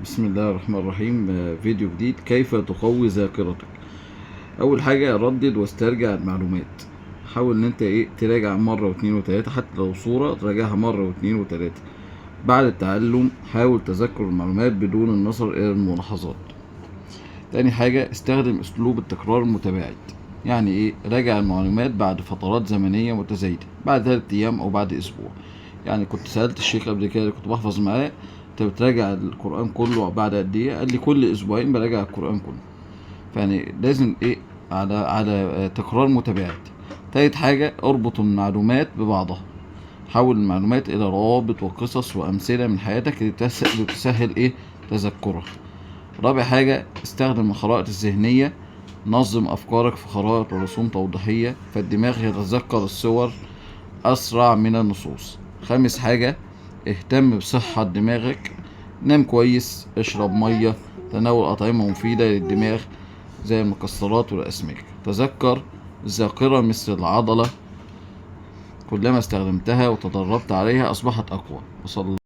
بسم الله الرحمن الرحيم. فيديو جديد، كيف تقوي ذاكرتك. اول حاجه ردد واسترجع المعلومات. حاول ان انت تراجع مره واثنين وثلاثه، حتى لو صوره تراجعها مره واثنين وثلاثه. بعد التعلم حاول تذكر المعلومات بدون النظر الى الملاحظات. تاني حاجه، استخدم اسلوب التكرار المتباعد. يعني راجع المعلومات بعد فترات زمنيه متزايده، بعد 3 ايام او بعد اسبوع. يعني كنت سألت الشيخ قبل كده اللي كنت بحفظ معاه: انت بتراجع القرآن كله بعد قد ايه؟ قال لي كل اسبوعين براجع القرآن كله. فيعني لازم على تكرار متباعد. تالت حاجة، اربط المعلومات ببعضها. حول المعلومات الى روابط وقصص وامثلة من حياتك اللي بتسهل تذكرها. رابع حاجة، استخدم الخرائط الذهنية. نظم افكارك في خرائط ورسوم توضيحية، فالدماغ يتذكر الصور اسرع من النصوص. خامس حاجة، اهتم بصحة دماغك. نام كويس، اشرب مية، تناول أطعمة مفيدة للدماغ زي المكسرات والأسماك. تذكر، الذاكرة مثل العضلة، كلما استخدمتها وتدربت عليها أصبحت أقوى. وصلى